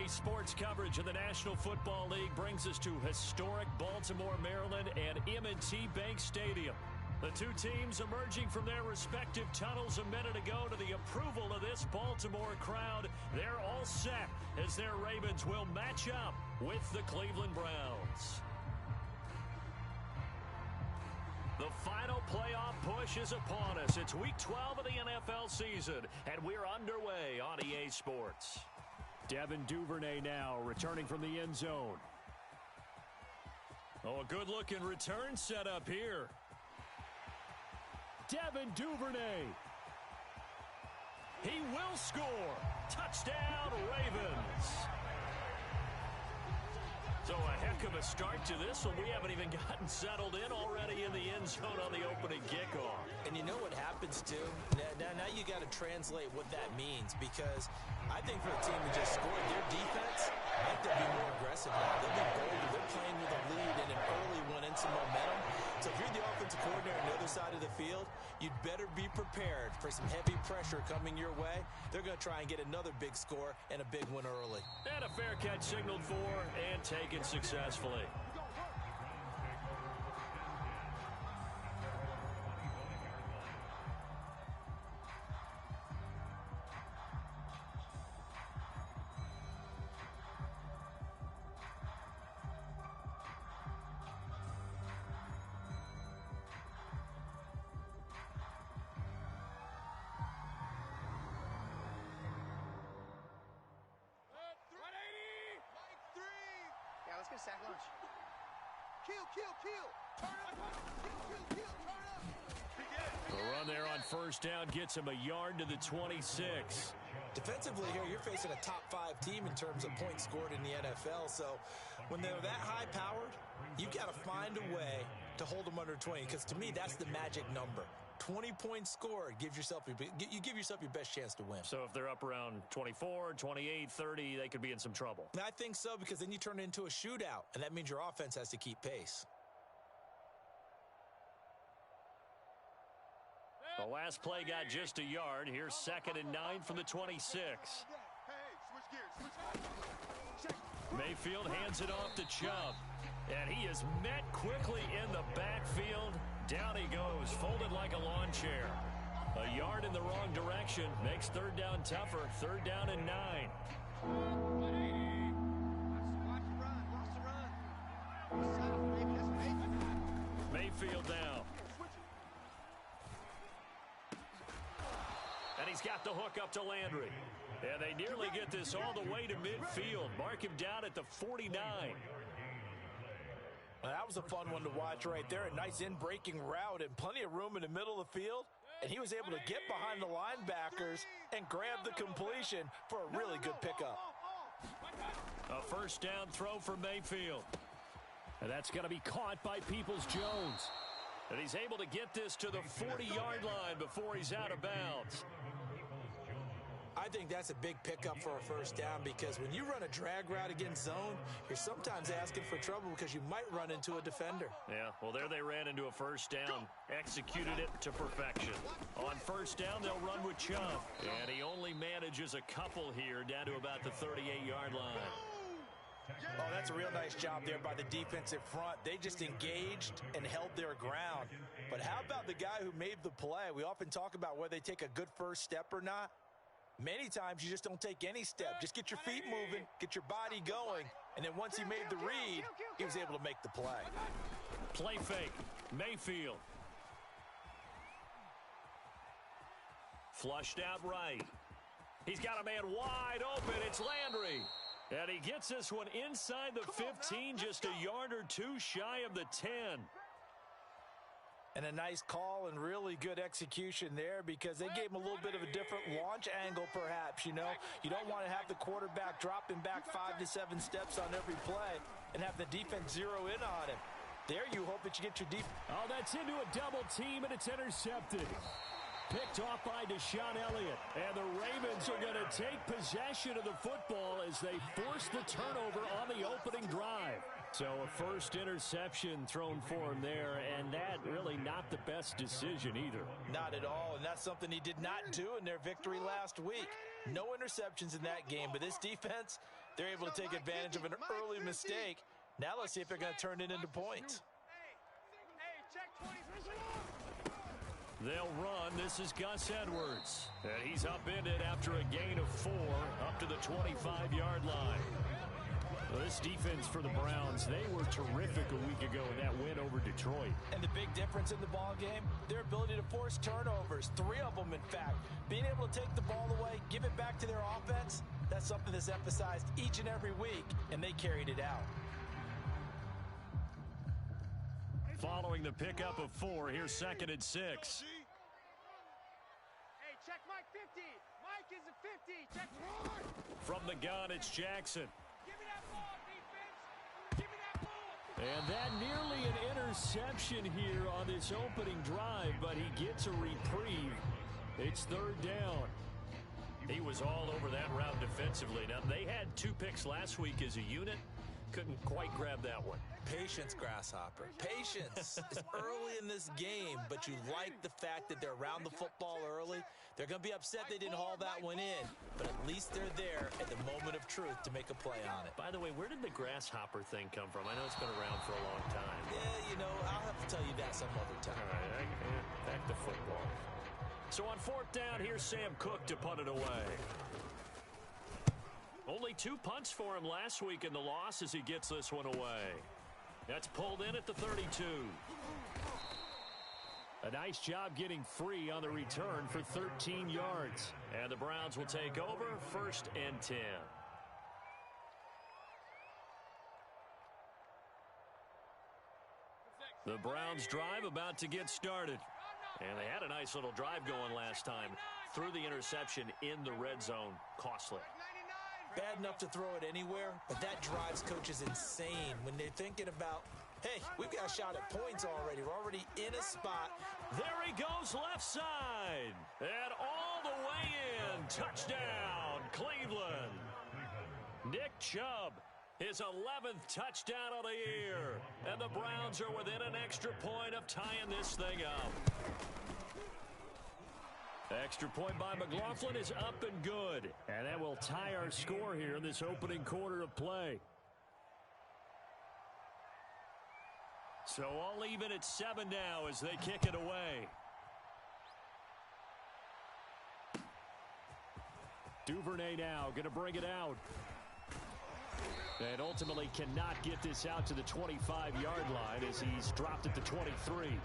Today's sports coverage of the National Football League brings us to historic Baltimore, Maryland, and M&T Bank Stadium. The two teams emerging from their respective tunnels a minute ago to the approval of this Baltimore crowd. They're all set as their Ravens will match up with the Cleveland Browns. The final playoff push is upon us. It's Week 12 of the NFL season, and we're underway on EA Sports. Devin Duvernay now returning from the end zone. Oh, a good-looking return setup here. Devin Duvernay. He will score. Touchdown, Ravens. So a heck of a start to this one. We haven't even gotten settled in already in the end zone on the opening kickoff. And you know what happens, too? Now you got to translate what that means, because I think for the team that just scored, their defense, I think they'll be more aggressive now. They'll be bolder. They're playing with a lead and an early one and some momentum. So if you're the offensive coordinator on the other side of the field, you'd better be prepared for some heavy pressure coming your way. They're going to try and get another big score and a big one early. And a fair catch signaled for and taken successfully. Let's get a sack lunch. Kill. Turn up. Kill. Turn up. The run there on first down gets him a yard to the 26. Defensively here, you're facing a top 5 team in terms of points scored in the NFL. So when they're that high-powered, you've got to find a way to hold them under 20, because to me, that's the magic number. 20 points scored, you give yourself your best chance to win. So if they're up around 24, 28, 30, they could be in some trouble. I think so, because then you turn it into a shootout, and that means your offense has to keep pace. The last play got just a yard. Here's 2nd and 9 from the 26. Mayfield hands it off to Chubb. And he is met quickly in the backfield. Down he goes, folded like a lawn chair. A yard in the wrong direction makes third down tougher. 3rd down and 9. Mayfield down. And he's got the hook up to Landry. And they nearly get this all the way to midfield. Mark him down at the 49. Well, that was a fun one to watch right there. A nice in-breaking route and plenty of room in the middle of the field. And he was able to get behind the linebackers and grab the completion for a really good pickup. A first down throw for Mayfield. And that's going to be caught by Peoples-Jones. And he's able to get this to the 40-yard line before he's out of bounds. I think that's a big pickup for a first down, because when you run a drag route against zone, you're sometimes asking for trouble because you might run into a defender. Yeah, well, there they ran into a first down, executed it to perfection. On first down, they'll run with Chubb. And he only manages a couple here down to about the 38-yard line. Oh, that's a real nice job there by the defensive front. They just engaged and held their ground. But how about the guy who made the play? We often talk about whether they take a good first step or not. Many times you just don't take any step. Just get your feet moving, get your body going, and then once he made the read, he was able to make the play. Play fake, Mayfield. Flushed out right. He's got a man wide open. It's Landry. And he gets this one inside the 15, just a yard or two shy of the 10. And a nice call and really good execution there, because they gave him a little bit of a different launch angle perhaps, you know. You don't want to have the quarterback dropping back 5 to 7 steps on every play and have the defense zero in on him. There you hope that you get your defense. Oh, that's into a double team, and it's intercepted. Picked off by Deshaun Elliott. And the Ravens are going to take possession of the football as they force the turnover on the opening drive. So a first interception thrown for him there, and that really not the best decision either. Not at all, and that's something he did not do in their victory last week. No interceptions in that game, but this defense, They're able to take advantage of an early mistake. Now let's see if they're going to turn it into points. Hey, check 20. They'll run. This is Gus Edwards. And he's upended after a gain of 4 up to the 25-yard line. This defense for the Browns, they were terrific a week ago in that win over Detroit. And the big difference in the ball game, their ability to force turnovers, 3 of them in fact. Being able to take the ball away, give it back to their offense, that's something that's emphasized each and every week, and they carried it out. Following the pickup of 4, here's 2nd and 6. Hey, check Mike 50. Mike is a 50. Check Troy. From the gun, it's Jackson. Give me that ball, defense. Give me that ball. And that nearly an interception here on this opening drive, but he gets a reprieve. It's 3rd down. He was all over that route defensively. Now, they had 2 picks last week as a unit. Couldn't quite grab that one. Patience, Grasshopper. Patience. It's early in this game, but you like the fact that they're around the football early. They're going to be upset they didn't haul that one in, but at least they're there at the moment of truth to make a play on it. By the way, where did the grasshopper thing come from? I know it's been around for a long time. Yeah, you know, I'll have to tell you that some other time. All right, back to football. So on 4th down, here's Sam Cook to punt it away. Only 2 punts for him last week in the loss as he gets this one away. That's pulled in at the 32. A nice job getting free on the return for 13 yards. And the Browns will take over 1st and 10. The Browns drive about to get started. And they had a nice little drive going last time. Threw the interception in the red zone. Costly. Bad enough to throw it anywhere, but that drives coaches insane when they're thinking about, hey, we've got a shot at points already. We're already in a spot. There he goes left side. And all the way in. Touchdown, Cleveland. Nick Chubb, his 11th touchdown of the year. And the Browns are within an extra point of tying this thing up. Extra point by McLaughlin is up and good. And that will tie our score here in this opening quarter of play. So all even at 7 now as they kick it away. Duvernay now going to bring it out. And ultimately cannot get this out to the 25-yard line as he's dropped at the 23.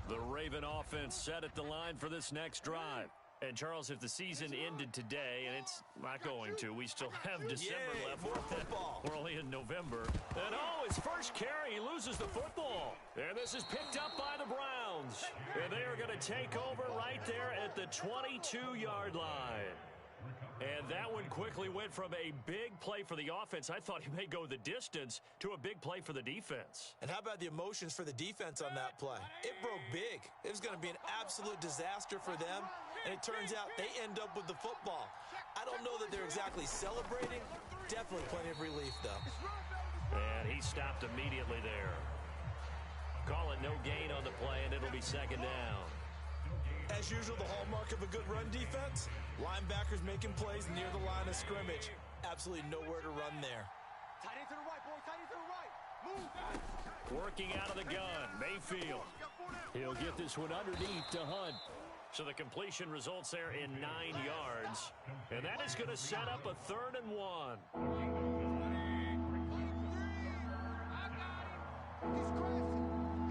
The Raven offense set at the line for this next drive. And, Charles, if the season ended today, and it's not going to, we still have December left. More football. We're only in November. And, his first carry, he loses the football. And this is picked up by the Browns. And they are going to take over right there at the 22-yard line. And that one quickly went from a big play for the offense. I thought he may go the distance to a big play for the defense. And how about the emotions for the defense on that play? It broke big. It was going to be an absolute disaster for them. And it turns out they end up with the football. I don't know that they're exactly celebrating. Definitely plenty of relief, though. And he stopped immediately there. Call it no gain on the play, and it'll be 2nd down. As usual, the hallmark of a good run defense, linebackers making plays near the line of scrimmage. Absolutely nowhere to run there. Tight end to the right, boy. Tight end to the right. Move. Working out of the gun, Mayfield. He'll get this one underneath to Hunt. So the completion results there in 9 yards. And that is going to set up a 3rd and 1. He's crashing.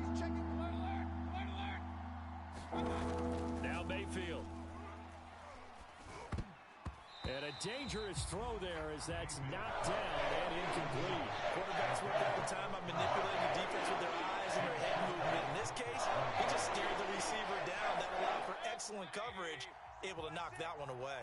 He's checking. Alert. Now Mayfield. And a dangerous throw there as that's knocked down and incomplete. Quarterbacks work all the time on manipulating the defense with their eyes and their head movement. In this case, he just stared the receiver down. That allowed for excellent coverage, able to knock that one away.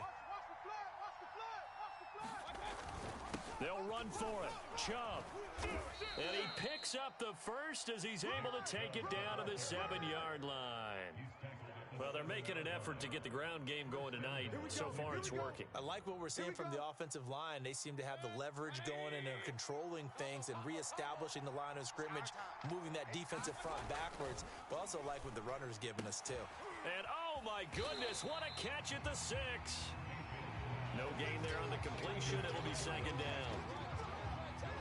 They'll run for it. Chubb. And he picks up the first as he's able to take it down to the 7-yard line. Well, they're making an effort to get the ground game going tonight. So far, it's working. I like what we're seeing from the offensive line. They seem to have the leverage going and they're controlling things and reestablishing the line of scrimmage, moving that defensive front backwards. But also like what the runner's giving us, too. And, oh, my goodness, what a catch at the 6. No gain there on the completion. It'll be second down.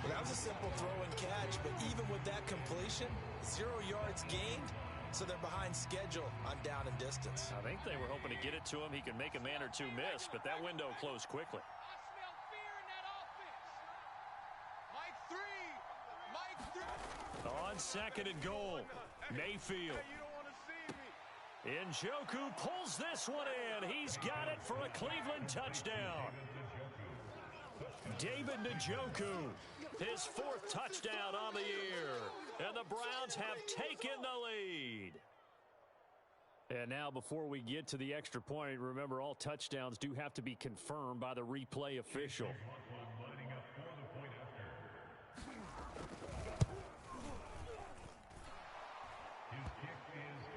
Well, that was a simple throw and catch, but even with that completion, 0 yards gained. So they're behind schedule on down and distance. I think they were hoping to get it to him. He could make a man or two miss, but that window closed quickly. I smell fear in that offense. Mike 3. On second and goal, Mayfield. You don't want to see me. Njoku pulls this one in. He's got it for a Cleveland touchdown. David Njoku, his 4th touchdown on the year. And the Browns have taken the lead. And now before we get to the extra point, remember all touchdowns do have to be confirmed by the replay official.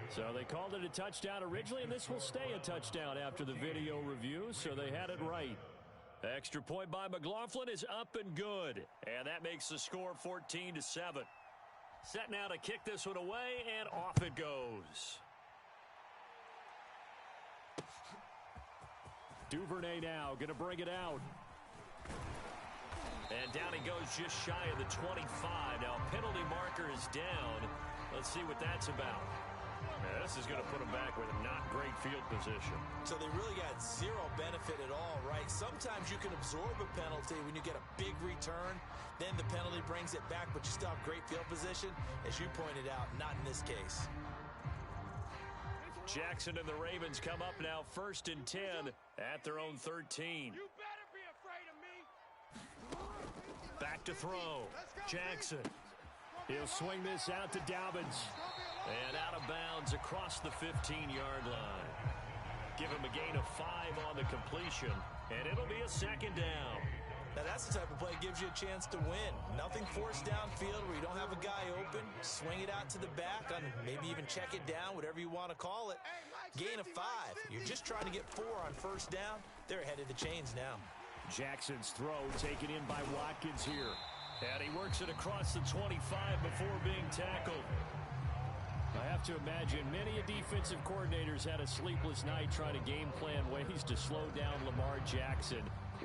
So they called it a touchdown originally, and this will stay a touchdown after the video review, so they had it right. Extra point by McLaughlin is up and good, and that makes the score 14-7. Set now to kick this one away, and off it goes. Duvernay now going to bring it out. And down he goes just shy of the 25. Now penalty marker is down. Let's see what that's about. Now, this is going to put him back with a not great field position. So they really got zero benefit at all, right? Sometimes you can absorb a penalty when you get a big return. Then the penalty brings it back, but you still have great field position. As you pointed out, not in this case. Jackson and the Ravens come up now 1st and 10 at their own 13. You better be afraid of me. Back to throw. Jackson. He'll swing this out to Dobbins. And out of bounds across the 15-yard line. Give him a gain of 5 on the completion, and it'll be a second down. Now that's the type of play that gives you a chance to win. Nothing forced downfield where you don't have a guy open. Swing it out to the back, and maybe even check it down, whatever you want to call it. Gain of 5. You're just trying to get 4 on first down. They're ahead of the chains now. Jackson's throw taken in by Watkins here. And he works it across the 25 before being tackled. I have to imagine many defensive coordinators had a sleepless night trying to game plan ways to slow down Lamar Jackson.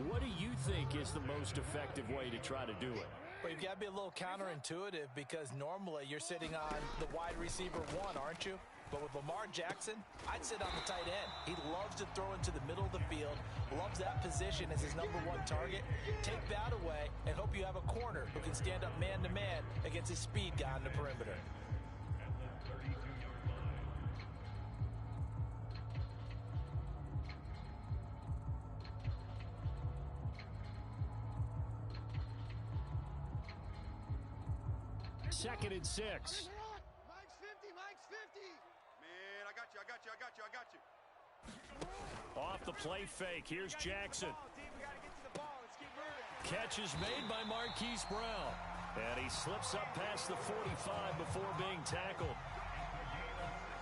What do you think is the most effective way to try to do it? Well, you've got to be a little counterintuitive because normally you're sitting on the wide receiver 1, aren't you? But with Lamar Jackson, I'd sit on the tight end. He loves to throw into the middle of the field, loves that position as his #1 target. Take that away and hope you have a corner who can stand up man-to-man against his speed guy on the perimeter. Second and 6. Mike's 50. Mike's 50. Man, I got you. Off the play fake. Here's Jackson. Catch is made by Marquise Brown. And he slips up past the 45 before being tackled.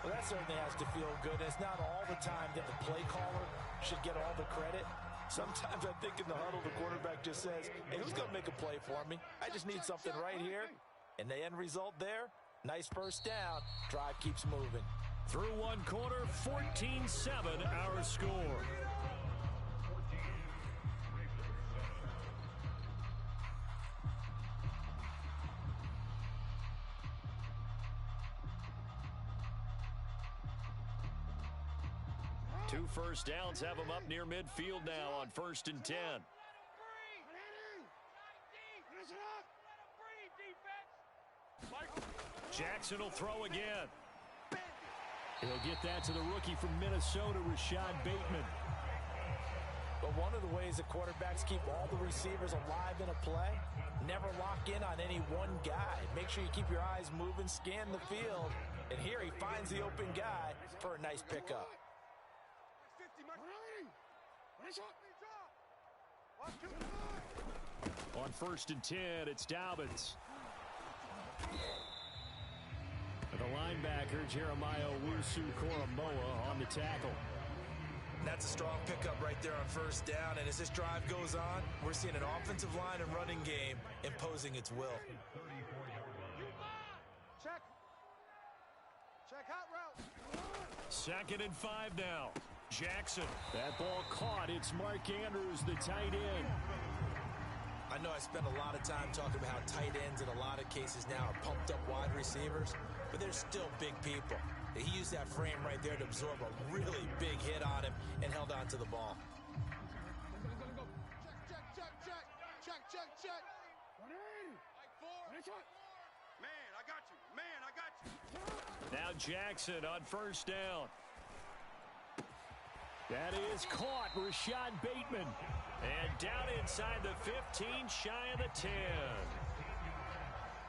Well, that certainly has to feel good. It's not all the time that the play caller should get all the credit. Sometimes I think in the huddle, the quarterback just says, hey, who's going to make a play for me? I just need something right here. And the end result there, nice first down. Drive keeps moving. Through one quarter, 14-7 our score. Two first downs have them up near midfield now on 1st and 10. Jackson will throw again. He'll get that to the rookie from Minnesota, Rashad Bateman. But one of the ways the quarterbacks keep all the receivers alive in a play, never lock in on any one guy. Make sure you keep your eyes moving, scan the field. And here he finds the open guy for a nice pickup. On 1st and 10, it's Dobbins. The linebacker, Jeremiah Owusu-Koramoah, on the tackle. That's a strong pickup right there on first down, and as this drive goes on, we're seeing an offensive line and running game imposing its will. Check. Check hot route. 2nd and 5 now. Jackson. That ball caught. It's Mark Andrews, the tight end. I know I spent a lot of time talking about how tight ends in a lot of cases now are pumped up wide receivers, but they're still big people. He used that frame right there to absorb a really big hit on him and held on to the ball. Check. Man, I got you. Now Jackson on first down. That is caught. Rashad Bateman. And down inside the 15, shy of the 10.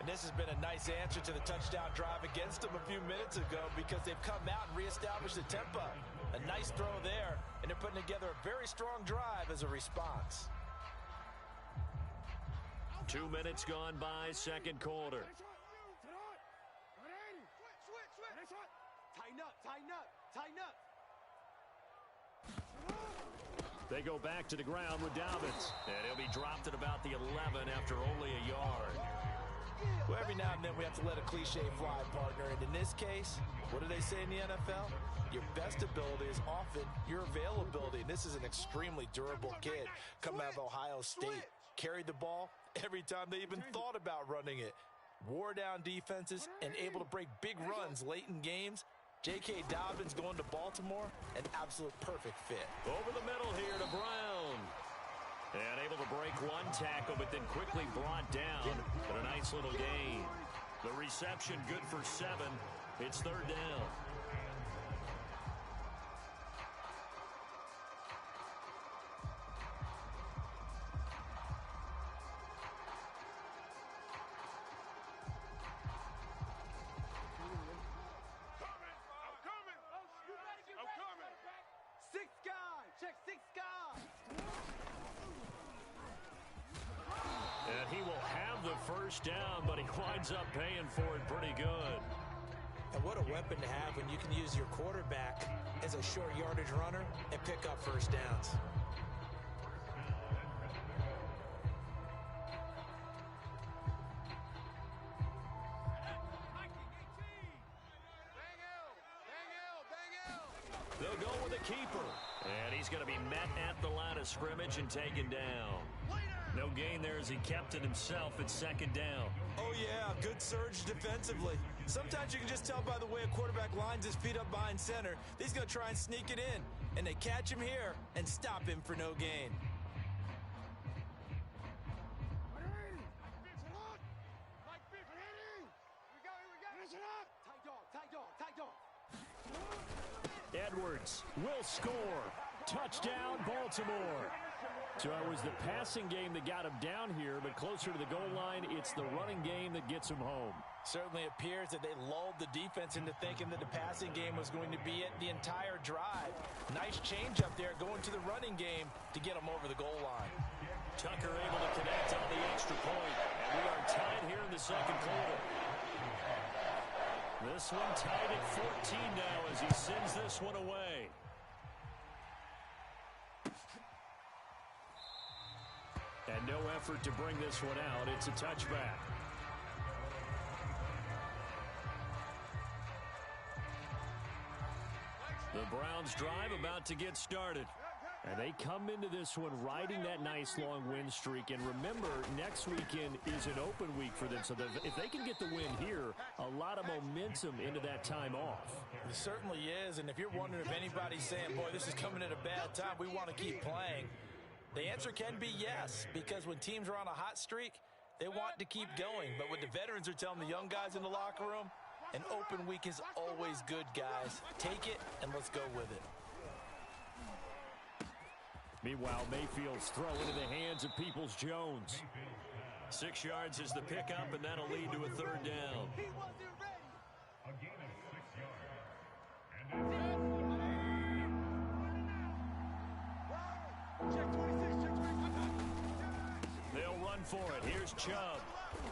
And this has been a nice answer to the touchdown drive against them a few minutes ago because they've come out and reestablished the tempo. A nice throw there, and they're putting together a very strong drive as a response. 2 minutes gone by, second quarter. Tighten up. They go back to the ground with Dobbins. And he'll be dropped at about the 11 after only a yard. Well, every now and then we have to let a cliche fly, partner. And in this case, what do they say in the NFL? Your best ability is often your availability. And this is an extremely durable kid coming out of Ohio State. Carried the ball every time they even thought about running it. Wore down defenses and able to break big runs late in games. J.K. Dobbins going to Baltimore, an absolute perfect fit. Over the middle here to Brown. And able to break one tackle, but then quickly brought down. But a nice little gain. The reception good for 7. It's 3rd down. Down, but he winds up paying for it pretty good. And what a weapon to have when you can use your quarterback as a short yardage runner and pick up first downs. They'll go with the keeper. And he's going to be met at the line of scrimmage and taken down. No gain there as he kept it himself at 2nd down. Oh, yeah, good surge defensively. Sometimes you can just tell by the way a quarterback lines his feet up behind center. He's going to try and sneak it in. And they catch him here and stop him for no gain. Edwards will score. Touchdown, Baltimore. So it was the passing game that got him down here, but closer to the goal line, it's the running game that gets him home. Certainly appears that they lulled the defense into thinking that the passing game was going to be it the entire drive. Nice change up there going to the running game to get them over the goal line. Tucker able to connect on the extra point, and we are tied here in the second quarter. This one tied at 14 now as he sends this one away. And no effort to bring this one out. It's a touchback. The Browns drive about to get started. And they come into this one riding that nice long win streak. And remember, next weekend is an open week for them. So if they can get the win here, a lot of momentum into that time off. It certainly is. And if you're wondering if anybody's saying, boy, this is coming at a bad time, we want to keep playing, the answer can be yes. Because when teams are on a hot streak, they want to keep going. But what the veterans are telling the young guys in the locker room, an open week is always good, guys. Take it and let's go with it. Meanwhile, Mayfield's throw into the hands of Peoples-Jones. 6 yards is the pickup, and that'll lead to a 3rd down. He wasn't ready. A gain of 6 yards. Check 26, check 26. They'll run for it. Here's Chubb.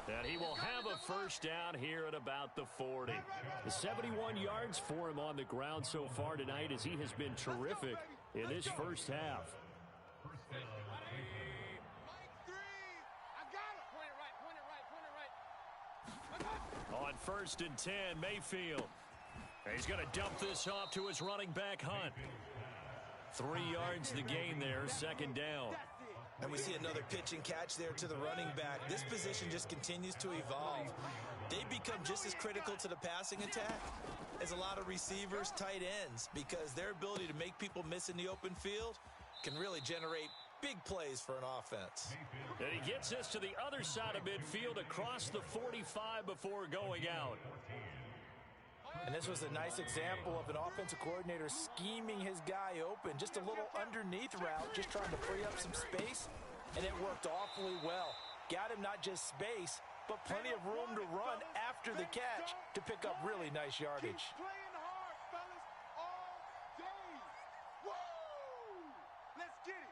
And he will have a first down here at about the 40. The 71 yards for him on the ground so far tonight as he has been terrific in this first half. On 1st and 10, Mayfield. He's going to dump this off to his running back, Hunt. 3 yards the gain there, 2nd down. And we see another pitch and catch there to the running back. This position just continues to evolve. They become just as critical to the passing attack as a lot of receivers, tight ends, because their ability to make people miss in the open field can really generate big plays for an offense. And he gets this to the other side of midfield across the 45 before going out. And this was a nice example of an offensive coordinator scheming his guy open. Just a little underneath route, just trying to free up some space, and it worked awfully well. Got him not just space, but plenty of room to run after the catch to pick up really nice yardage. Keep playing hard, fellas, all day. Woo! Let's get it.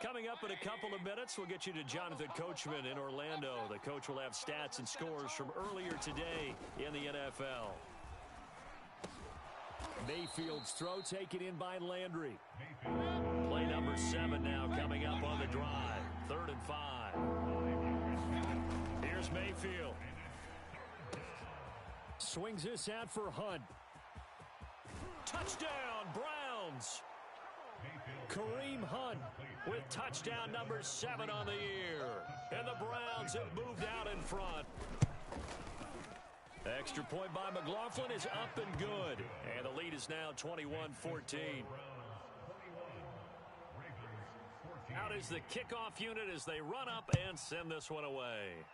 Coming up in a couple of minutes, we'll get you to Jonathan Coachman in Orlando. The coach will have stats and scores from earlier today in the NFL. Mayfield's throw taken in by Landry. Play number 7 now coming up on the drive. 3rd and 5. Here's Mayfield. Swings this out for Hunt. Touchdown, Browns. Kareem Hunt with touchdown number 7 on the year. And the Browns have moved out in front. Extra point by McLaughlin is up and good. And the lead is now 21-14. Out is the kickoff unit as they run up and send this one away.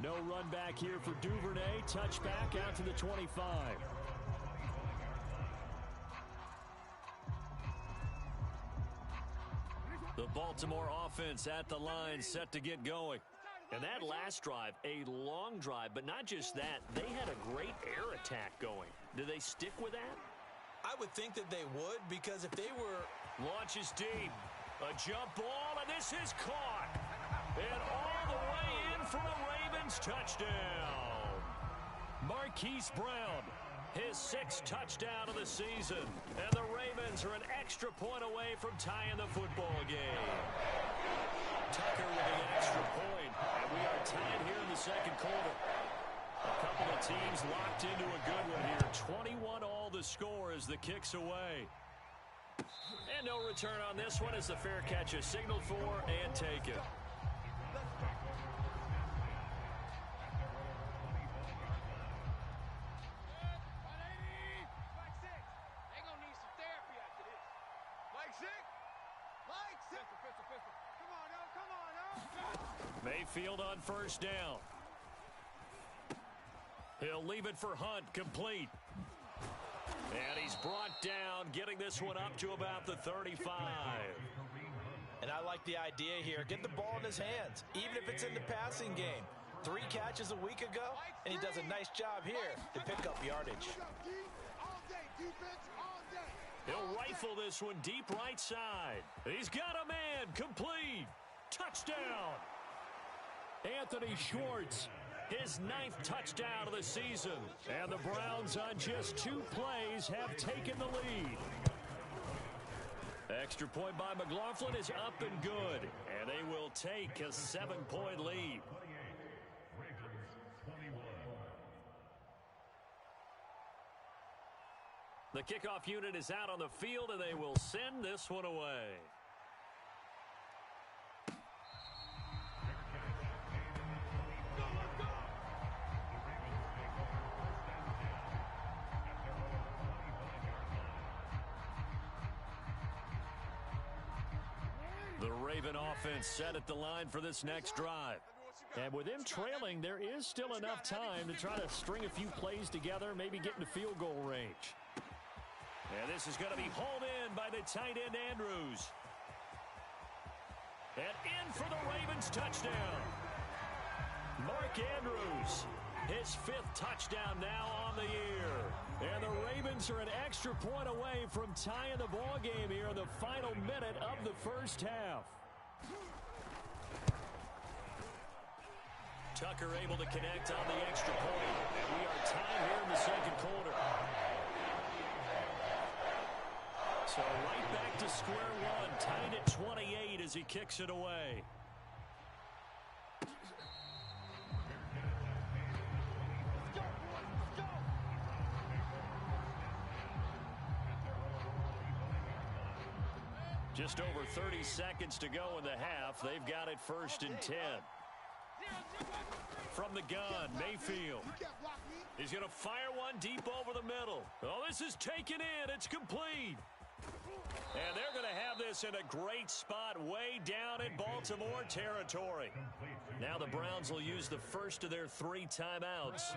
No run back here for Duvernay. Touchback out to the 25. The Baltimore offense at the line set to get going. And that last drive, a long drive, but not just that. They had a great air attack going. Do they stick with that? I would think that they would, because if they were... Launches deep. A jump ball, and this is caught. And all the way in for a Ravens touchdown. Marquise Brown, his 6th touchdown of the season. And the Ravens are an extra point away from tying the football game. Tucker with an extra point. And we are tied here in the 2nd quarter. A couple of teams locked into a good one here. 21 all the score as the kick's away. And no return on this one as the fair catch is signaled for and taken. Mayfield on 1st down. He'll leave it for Hunt, complete. And he's brought down, getting this one up to about the 35. And I like the idea here. Get the ball in his hands, even if it's in the passing game. 3 catches a week ago, and he does a nice job here to pick up yardage. He'll rifle this one deep right side. He's got a man, complete. Touchdown. Anthony Schwartz, his 9th touchdown of the season. And the Browns on just 2 plays have taken the lead. Extra point by McLaughlin is up and good. And they will take a 7-point lead. The kickoff unit is out on the field, and they will send this one away. The Raven offense set at the line for this next drive. And with them trailing, there is still enough time to try to string a few plays together, maybe get into field goal range. And this is going to be hauled in by the tight end, Andrews. And in for the Ravens touchdown. Mark Andrews His 5th touchdown now on the year. And the Ravens are an extra point away from tying the ball game here in the final minute of the first half. Tucker able to connect on the extra point. And we are tied here in the second quarter. So right back to square one, tied at 28 as he kicks it away. Just over 30 seconds to go in the half. They've got it 1st and 10. From the gun, Mayfield. He's going to fire one deep over the middle. Oh, this is taken in. It's complete. And they're going to have this in a great spot way down in Baltimore territory. Now the Browns will use the first of their 3 timeouts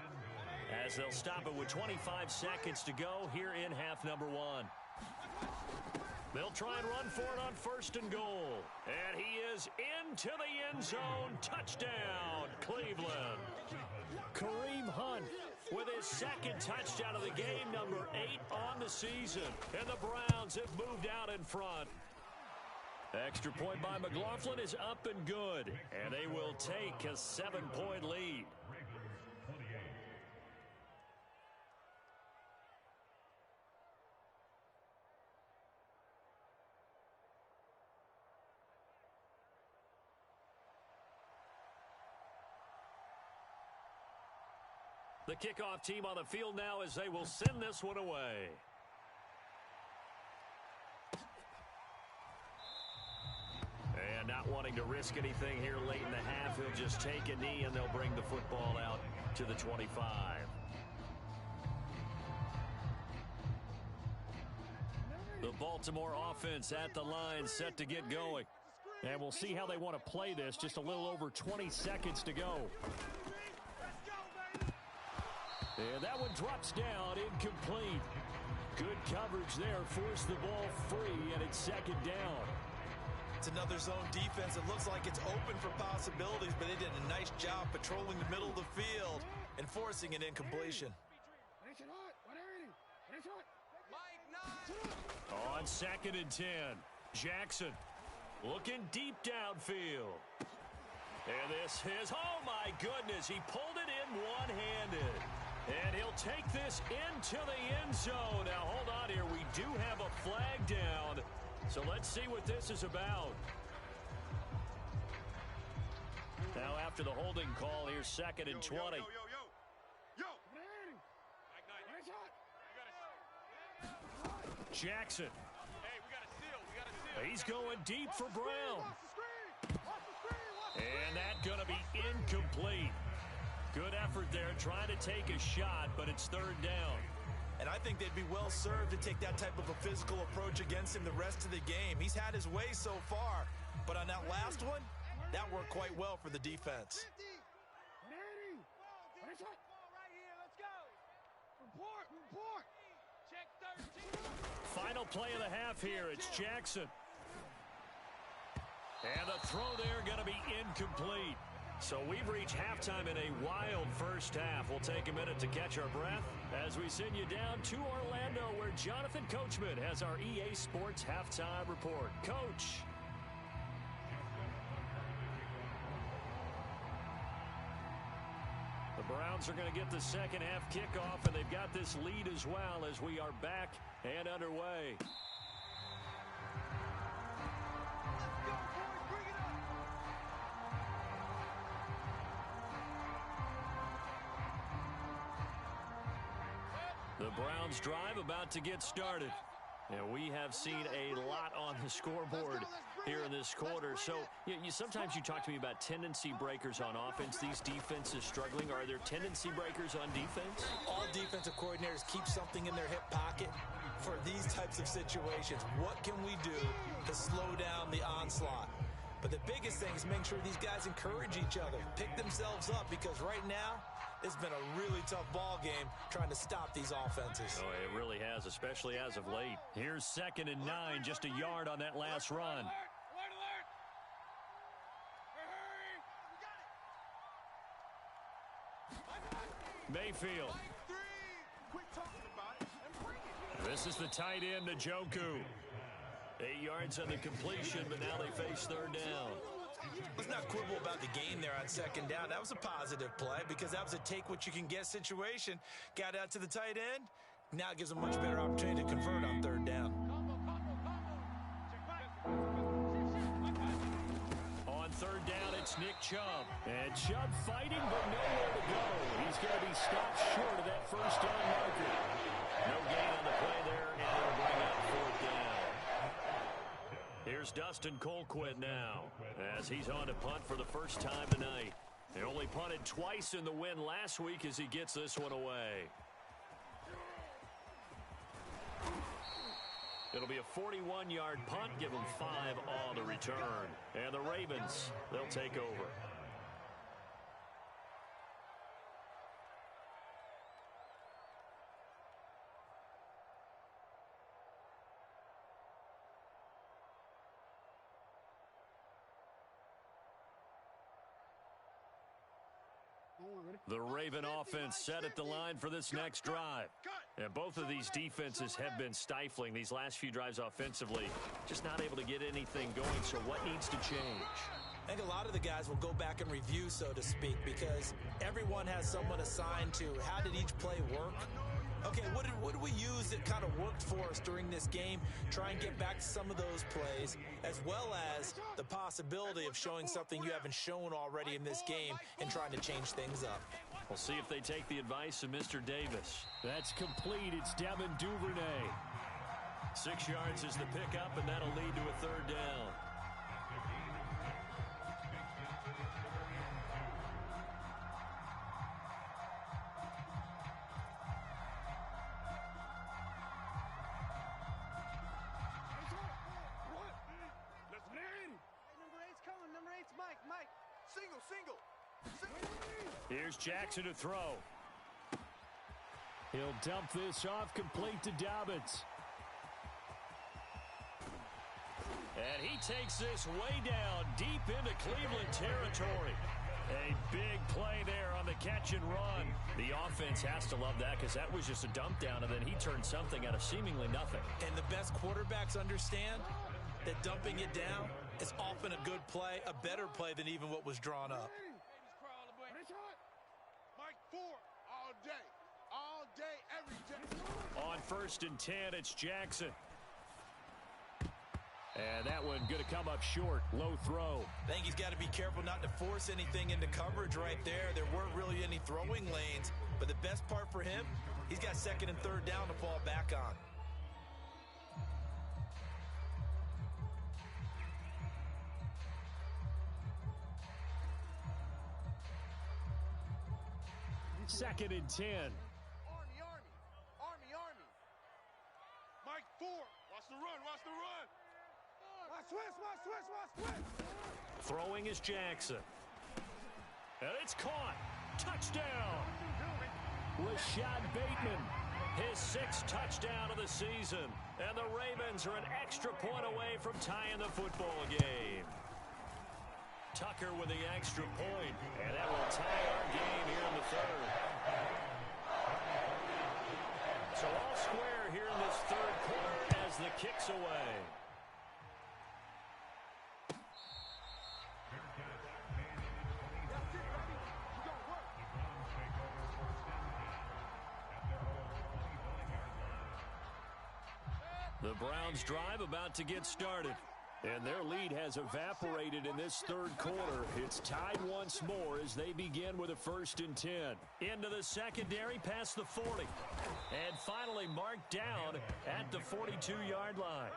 as they'll stop it with 25 seconds to go here in half number 1. They'll try and run for it on 1st and goal. And he is into the end zone. Touchdown, Cleveland. Kareem Hunt with his 2nd touchdown of the game, number 8 on the season. And the Browns have moved out in front. Extra point by McLaughlin is up and good. And they will take a 7-point lead. The kickoff team on the field now as they will send this one away. And not wanting to risk anything here late in the half, he'll just take a knee and they'll bring the football out to the 25. The Baltimore offense at the line set to get going. And we'll see how they want to play this. Just a little over 20 seconds to go. And that one drops down, incomplete. Good coverage there, forced the ball free, and it's 2nd down. It's another zone defense. It looks like it's open for possibilities, but they did a nice job patrolling the middle of the field and forcing an incompletion. On 2nd and 10, Jackson looking deep downfield. And this is, oh my goodness, he pulled it in one-handed. And he'll take this into the end zone. Now, hold on here. We do have a flag down. So let's see what this is about. Now, after the holding call, here's 2nd and 20. Jackson. He's going deep for Brown. And that's going to be incomplete. Good effort there, trying to take a shot, but it's 3rd down. And I think they'd be well served to take that type of a physical approach against him the rest of the game. He's had his way so far, but on that last one, that worked quite well for the defense. Final play of the half here, it's Jackson. And the throw there going to be incomplete. So we've reached halftime in a wild first half. We'll take a minute to catch our breath as we send you down to Orlando, where Jonathan Coachman has our EA Sports Halftime Report. Coach. The Browns are going to get the second half kickoff, and they've got this lead as well as we are back and underway. The Browns drive about to get started. And we have seen a lot on the scoreboard here in this quarter. So sometimes you talk to me about tendency breakers on offense. These defenses struggling. Are there tendency breakers on defense? All defensive coordinators keep something in their hip pocket for these types of situations. What can we do to slow down the onslaught? But the biggest thing is making sure these guys encourage each other, pick themselves up, because right now, it's been a really tough ball game trying to stop these offenses. Oh, it really has, especially as of late. Here's 2nd and 9, just a yard on that last run. Mayfield. Quit talking about it and bring it. This is the tight end, Njoku. 8 yards on the completion, but now they face third down. Let's not quibble about the game there on second down. That was a positive play because that was a take-what-you-can-get situation. Got out to the tight end. Now it gives them a much better opportunity to convert on third down. On third down, it's Nick Chubb. And Chubb fighting, but nowhere to go. He's going to be stopped short of that first down marker. No gain on the play there, and it'll bring up fourth down. Here's Dustin Colquitt now, as he's on to punt for the first time tonight. He only punted twice in the win last week as he gets this one away. It'll be a 41-yard punt, give them 5 on the return. And the Ravens, they'll take over. The Raven offense set at the line for this next drive. And both of these defenses have been stifling these last few drives offensively. Just not able to get anything going, so what needs to change? I think a lot of the guys will go back and review, so to speak, because everyone has someone assigned to how did each play work. Okay, what did we use that kind of worked for us during this game? Try and get back to some of those plays, as well as the possibility of showing something you haven't shown already in this game and trying to change things up. We'll see if they take the advice of Mr. Davis. That's complete. It's Devin Duvernay. 6 yards is the pickup, and that'll lead to a third down. Here's Jackson to throw. He'll dump this off, complete to Dobbins. And he takes this way down, deep into Cleveland territory. A big play there on the catch and run. The offense has to love that because that was just a dump down, and then he turned something out of seemingly nothing. And the best quarterbacks understand that dumping it down is often a good play, a better play than even what was drawn up. All day, every day. On 1st and 10, it's Jackson. And that one going to come up short. Low throw. I think he's got to be careful not to force anything into coverage right there. There weren't really any throwing lanes. But the best part for him, he's got 2nd and 3rd down to fall back on. Second and 10. Army. Mike 4. Watch the run. Watch switch. Throwing is Jackson. And it's caught. Touchdown. Rashad Bateman. His 6th touchdown of the season. And the Ravens are an extra point away from tying the football game. Tucker with the extra point, and that will tie our game here in the 3rd. So all square here in this 3rd quarter as the kick's away. The Browns drive about to get started. And their lead has evaporated in this 3rd quarter. It's tied once more as they begin with a 1st and 10. Into the secondary, past the 40. And finally marked down at the 42-yard line.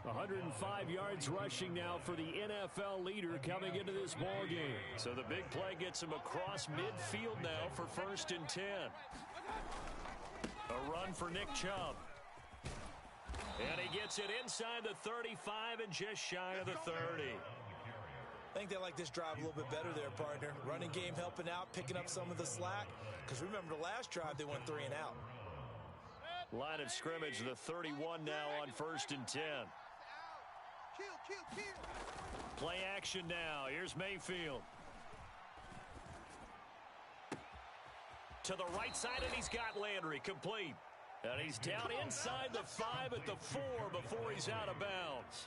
105 yards rushing now for the NFL leader coming into this ball game. So the big play gets him across midfield now for 1st and 10. A run for Nick Chubb. And he gets it inside the 35 and just shy of the 30. I think they like this drive a little bit better there, partner. Running game helping out, picking up some of the slack. Because remember, the last drive, they went 3 and out. Line of scrimmage, the 31 now on 1st and 10. Kill. Play action now. Here's Mayfield. To the right side, and he's got Landry complete. And he's down inside the 5 at the 4 before he's out of bounds.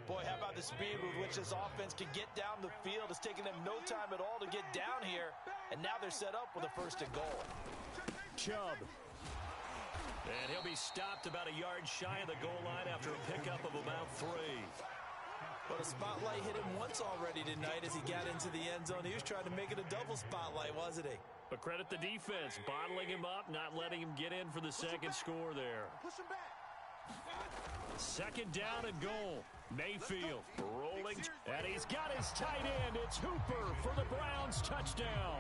Boy, how about the speed with which this offense can get down the field? It's taking them no time at all to get down here. And now they're set up with a first and goal. Chubb. And he'll be stopped about a yard shy of the goal line after a pickup of about 3. But a spotlight hit him once already tonight as he got into the end zone. He was trying to make it a double spotlight, wasn't he? But credit the defense, bottling him up, not letting him get in for the second score there. Push him back. Second down and goal. Mayfield rolling, and he's got his tight end. It's Hooper for the Browns touchdown.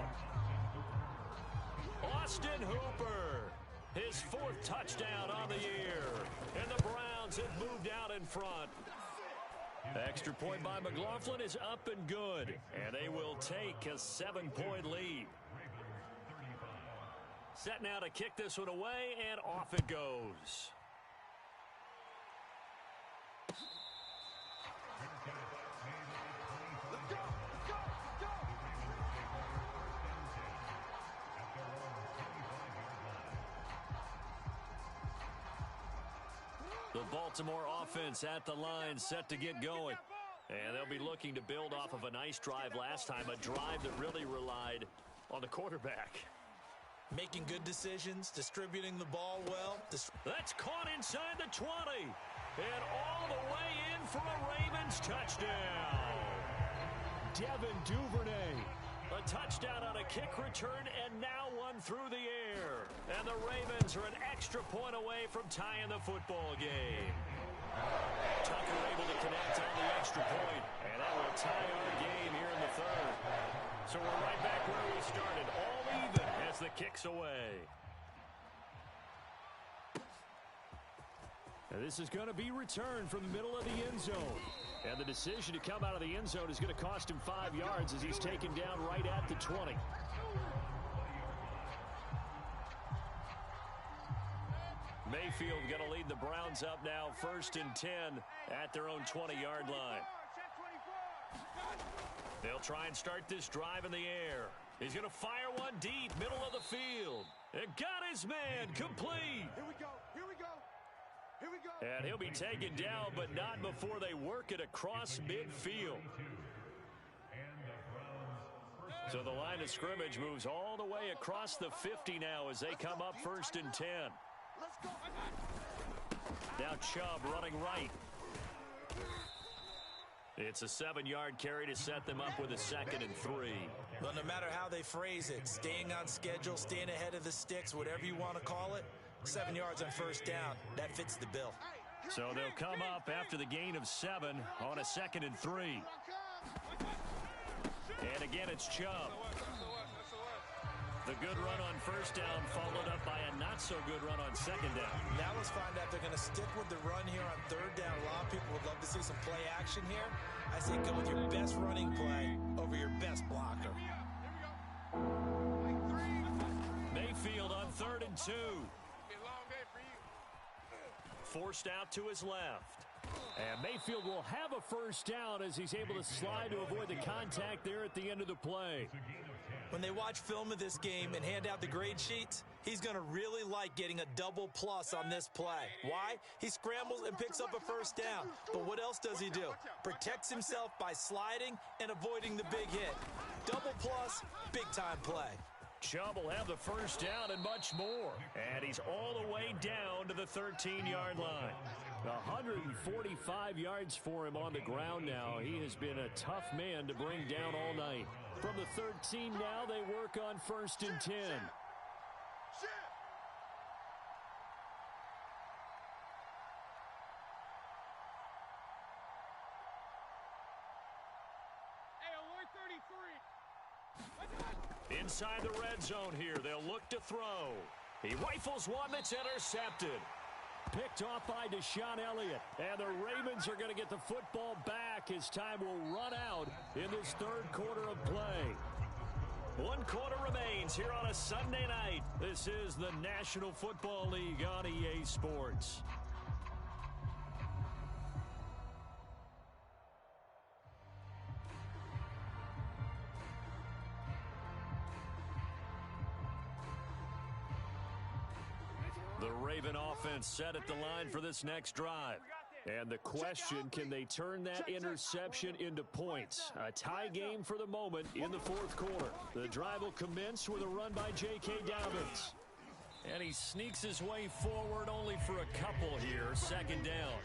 Austin Hooper, his 4th touchdown on the year. And the Browns have moved out in front. Extra point by McLaughlin is up and good, and they will take a 7-point lead. Set now to kick this one away, and off it goes. The Baltimore offense at the line, set to get going. And they'll be looking to build off of a nice drive last time, a drive that really relied on the quarterback. Making good decisions, distributing the ball well. That's caught inside the 20. And all the way in for a Ravens touchdown. Devin Duvernay. A touchdown on a kick return, and now one through the air. And the Ravens are an extra point away from tying the football game. Tucker able to connect on the extra point, and that will tie our game here in the 3rd. So we're right back where we started, all even as the kick's away. And this is going to be returned from the middle of the end zone. And the decision to come out of the end zone is going to cost him 5 yards as he's taken down right at the 20. Mayfield going to lead the Browns up now, 1st and 10 at their own 20-yard line. They'll try and start this drive in the air. He's going to fire one deep, middle of the field. And got his man complete. Here we go. Here we go. Here we go. And he'll be taken down, but not before they work it across midfield. So the line of scrimmage moves all the way across the 50 now as they come up 1st and 10. Let's go. Now Chubb running right. It's a 7-yard carry to set them up with a 2nd and 3. Well, no matter how they phrase it, staying on schedule, staying ahead of the sticks, whatever you want to call it, 7 yards on 1st down, that fits the bill. So they'll come up after the gain of 7 on a 2nd and 3. And again, it's Chubb. The good run on 1st down followed up by a not-so-good run on 2nd down. Now let's find out if they're going to stick with the run here on 3rd down. A lot of people would love to see some play action here. I say go with your best running play over your best blocker. Mayfield on 3rd and 2. Forced out to his left. And Mayfield will have a 1st down as he's able to slide to avoid the contact there at the end of the play. When they watch film of this game and hand out the grade sheets, he's going to really like getting a double plus on this play. Why? He scrambles and picks up a 1st down. But what else does he do? Protects himself by sliding and avoiding the big hit. Double plus, big-time play. Chubb will have the 1st down and much more. And he's all the way down to the 13-yard line. 145 yards for him on the ground now. He has been a tough man to bring down all night. From the 13 now, they work on 1st and 10. Inside the red zone here, they'll look to throw. He rifles one that's intercepted. Picked off by Deshaun Elliott. And the Ravens are going to get the football back as time will run out in this 3rd quarter of play. 1 quarter remains here on a Sunday night. This is the National Football League on EA Sports. Raven offense set at the line for this next drive. And the question, can they turn that interception into points? A tie game for the moment in the fourth quarter. The drive will commence with a run by J.K. Dobbins. And he sneaks his way forward only for a couple here. Second down.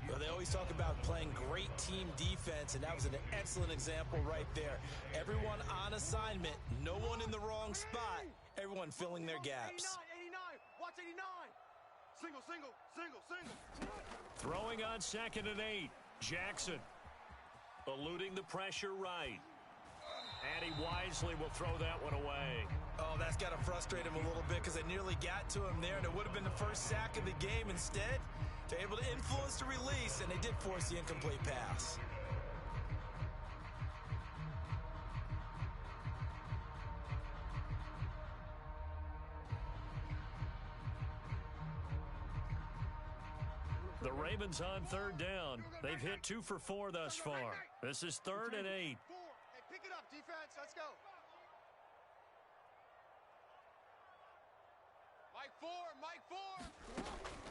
Well, they always talk about playing great team defense, and that was an excellent example right there. Everyone on assignment, no one in the wrong spot, everyone filling their gaps. 89, watch 89. Single, single, single, single. Throwing on 2nd and 8. Jackson eluding the pressure right. And he wisely will throw that one away. Oh, that's got to frustrate him a little bit because they nearly got to him there, and it would have been the first sack of the game. Instead, they're able to influence the release, and they did force the incomplete pass. The Ravens on 3rd down. They've hit 2 for 4 thus far. This is 3rd and 8. Hey, pick it up, defense. Let's go. Mike 4.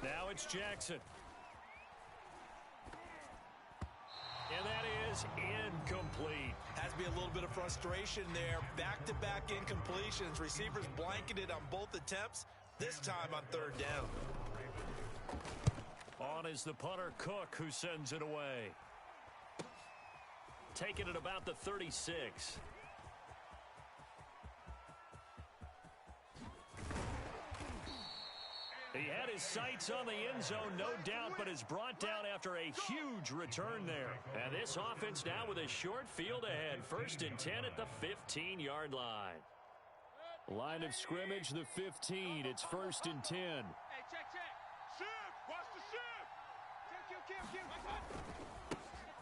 Now it's Jackson. And that is incomplete. Has to be a little bit of frustration there. Back-to-back incompletions. Receivers blanketed on both attempts, this time on 3rd down. On is the punter, Cook, who sends it away. Taking it about the 36. He had his sights on the end zone, no doubt, but is brought down after a huge return there. And this offense now with a short field ahead. 1st and 10 at the 15-yard line. Line of scrimmage, the 15. It's 1st and 10. Hey, check. Shift. Watch the shift. Kill.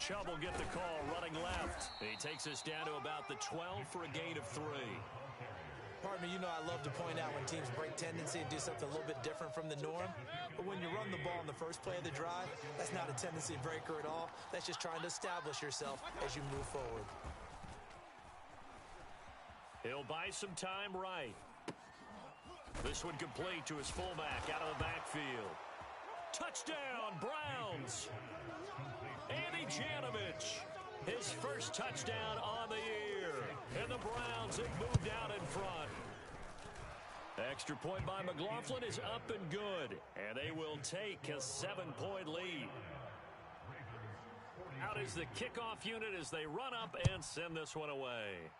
Chubb will get the call running left. He takes us down to about the 12 for a gain of 3. Pardon me, you know I love to point out when teams break tendency and do something a little bit different from the norm. But when you run the ball in the first play of the drive, that's not a tendency breaker at all. That's just trying to establish yourself as you move forward. He'll buy some time right. This one complete to his fullback out of the backfield. Touchdown, Browns! Andy Janovich, his first touchdown on the year. And the Browns have moved out in front. Extra point by McLaughlin is up and good. And they will take a 7-point lead. Out is the kickoff unit as they run up and send this one away.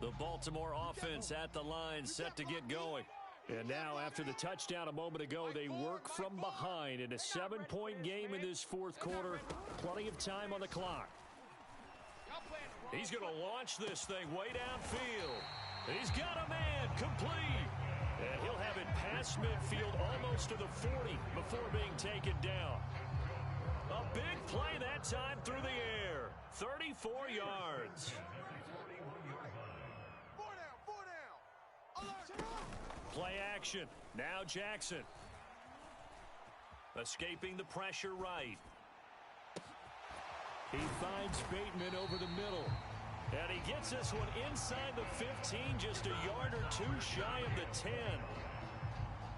The Baltimore offense at the line, set to get going. And now, after the touchdown a moment ago, they work from behind in a 7-point game in this fourth quarter. Plenty of time on the clock. He's going to launch this thing way downfield. He's got a man, complete. And he'll have it past midfield almost to the 40 before being taken down. A big play that time through the air. 34 yards. Play action. Now Jackson. Escaping the pressure right. He finds Bateman over the middle. And he gets this one inside the 15, just a yard or 2 shy of the 10.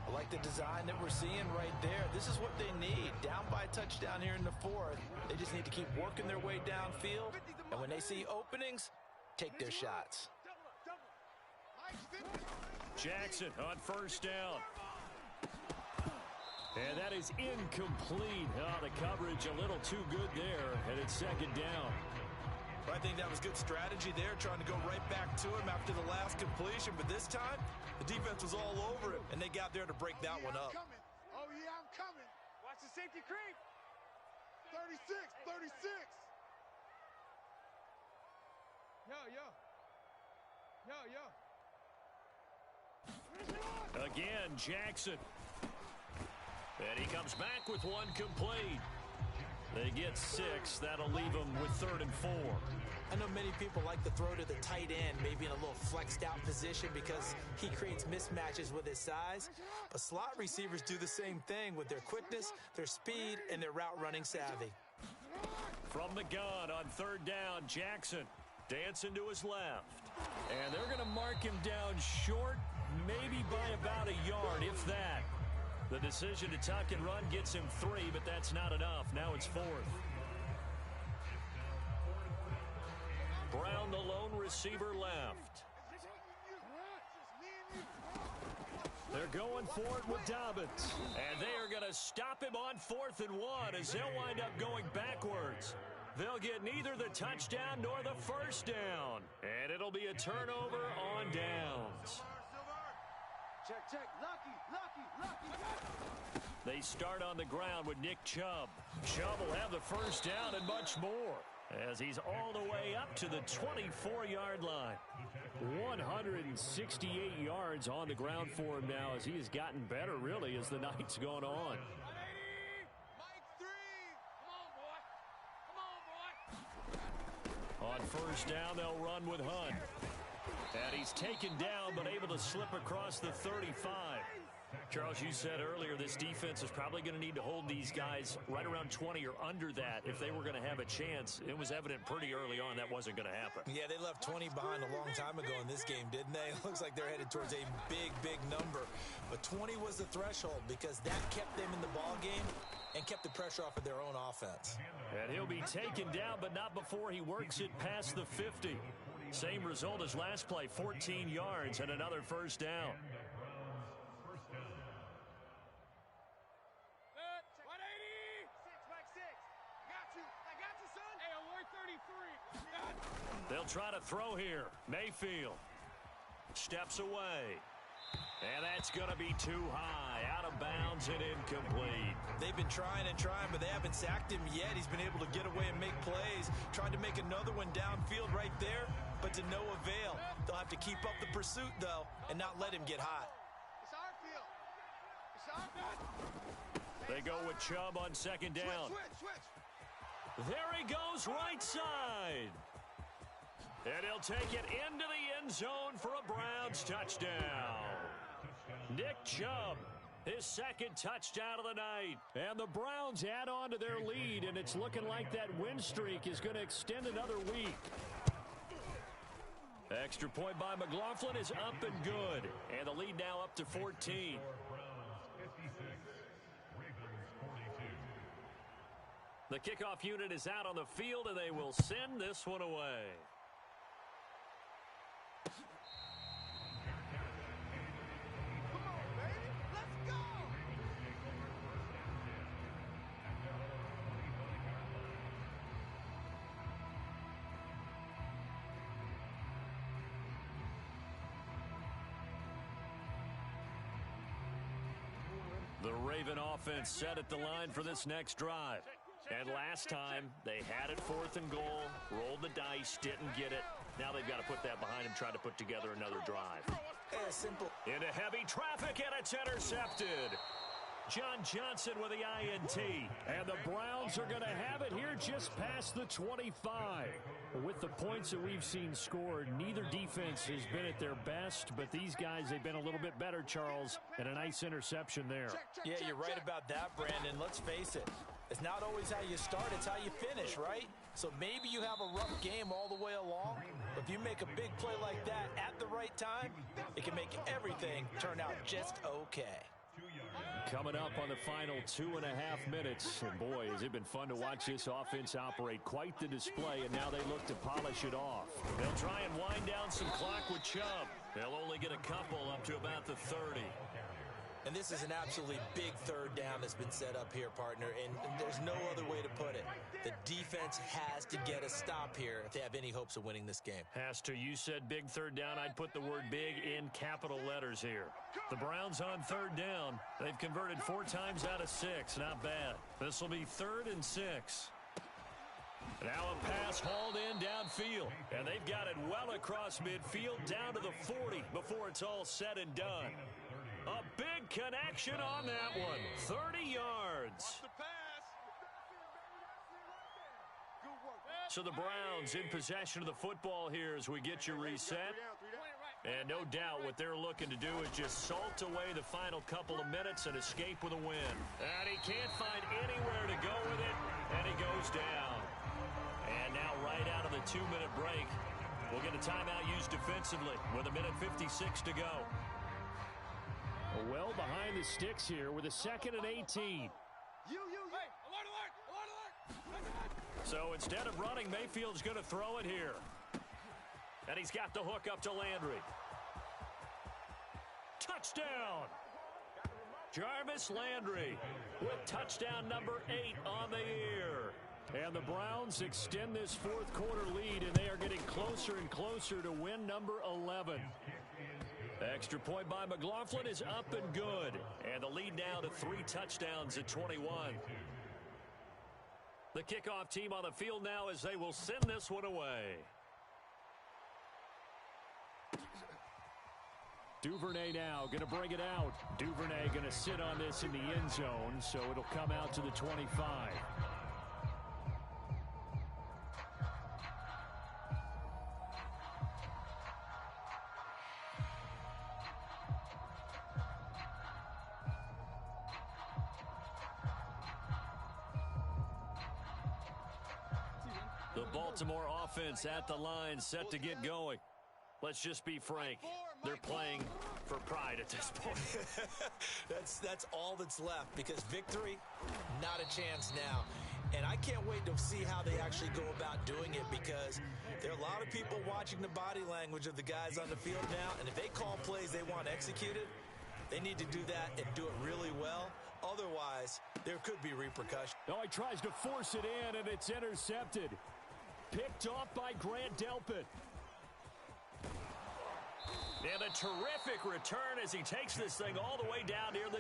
I like the design that we're seeing right there. This is what they need. Down by a touchdown here in the 4th. They just need to keep working their way downfield. And when they see openings, take their shots. Jackson on 1st down. And that is incomplete. Oh, the coverage a little too good there, and it's 2nd down. I think that was good strategy there, trying to go right back to him after the last completion. But this time, the defense was all over it, and they got there to break that one up. Oh, yeah, I'm coming. Watch the safety creep. 36, 36. Yo. Again, Jackson. And he comes back with one complete. They get 6. That'll leave them with 3rd and 4. I know many people like to throw to the tight end, maybe in a little flexed out position because he creates mismatches with his size. But slot receivers do the same thing with their quickness, their speed, and their route running savvy. From the gun on 3rd down, Jackson dancing to his left. And they're going to mark him down short, maybe by about a yard, if that. The decision to tuck and run gets him 3, but that's not enough. Now it's 4th. Brown, the lone receiver, left. They're going for it with Dobbins. And they are going to stop him on 4th and 1 as they'll wind up going backwards. They'll get neither the touchdown nor the first down. And it'll be a turnover on downs. Check. Lucky. They start on the ground with Nick Chubb. Chubb will have the first down and much more as he's all the way up to the 24-yard line. 168 yards on the ground for him now as he has gotten better, really, as the night's gone on. On first down, they'll run with Hunt. And he's taken down, but able to slip across the 35. Charles, you said earlier this defense is probably going to need to hold these guys right around 20 or under that if they were going to have a chance. It was evident pretty early on that wasn't going to happen. Yeah, they left 20 behind a long time ago in this game, didn't they? It looks like they're headed towards a big number. But 20 was the threshold because that kept them in the ball game and kept the pressure off of their own offense. And he'll be taken down, but not before he works it past the 50. Same result as last play, 14 yards and another first down. They'll try to throw here. Mayfield steps away. And that's going to be too high. Out of bounds and incomplete. They've been trying, but they haven't sacked him yet. He's been able to get away and make plays. Tried to make another one downfield right there, but to no avail. They'll have to keep up the pursuit, though, and not let him get hot. It's our field. It's our field. They go with Chubb on 2nd down. Switch. There he goes, right side. And he'll take it into the end zone for a Browns touchdown. Nick Chubb, his 2nd touchdown of the night. And the Browns add on to their lead, and it's looking like that win streak is going to extend another week. Extra point by McLaughlin is up and good. And the lead now up to 14. The kickoff unit is out on the field, and they will send this one away. The Raven offense set at the line for this next drive. And last time, they had it 4th and goal, rolled the dice, didn't get it. Now they've got to put that behind them, try to put together another drive. Simple. Into heavy traffic, and it's intercepted. John Johnson with the INT. And the Browns are going to have it here just past the 25. With the points that we've seen scored, neither defense has been at their best, but these guys, they've been a little bit better, Charles, and a nice interception there. Yeah, you're right about that, Brandon. Let's face it. It's not always how you start, it's how you finish, right? So maybe you have a rough game all the way along, but if you make a big play like that at the right time, it can make everything turn out just okay. Coming up on the final 2.5 minutes. And boy, has it been fun to watch this offense operate. Quite the display, and now they look to polish it off. They'll try and wind down some clock with Chubb. They'll only get a couple up to about the 30. And this is an absolutely big 3rd down that's been set up here, partner, and there's no other way to put it. The defense has to get a stop here if they have any hopes of winning this game. Has to. You said big 3rd down. I'd put the word big in capital letters here. The Browns on 3rd down. They've converted 4 times out of 6. Not bad. This will be 3rd and 6. Now a pass hauled in downfield. And they've got it well across midfield down to the 40 before it's all said and done. A big connection on that one. 30 yards. So the Browns in possession of the football here as we get you reset. And no doubt what they're looking to do is just salt away the final couple of minutes and escape with a win. And he can't find anywhere to go with it, and he goes down. And now right out of the 2-minute break, we'll get a timeout used defensively with 1:56 to go. Well behind the sticks here with a 2nd and 18. So instead of running, Mayfield's going to throw it here. And he's got the hook up to Landry. Touchdown! Jarvis Landry with touchdown number 8 on the year. And the Browns extend this fourth quarter lead, and they are getting closer and closer to win number 11. Extra point by McLaughlin is up and good. And the lead now to 3 touchdowns at 21. The kickoff team on the field now as they will send this one away. Duvernay now going to bring it out. Duvernay going to sit on this in the end zone, so it'll come out to the 25. The Baltimore offense at the line, set to get going. Let's just be frank. They're playing for pride at this point. That's all that's left, because victory, not a chance now. And I can't wait to see how they actually go about doing it, because there are a lot of people watching the body language of the guys on the field now, and if they call plays they want executed, they need to do that and do it really well. Otherwise, there could be repercussions. Oh, he tries to force it in, and it's intercepted. Picked off by Grant Delpit. And a terrific return as he takes this thing all the way down near the...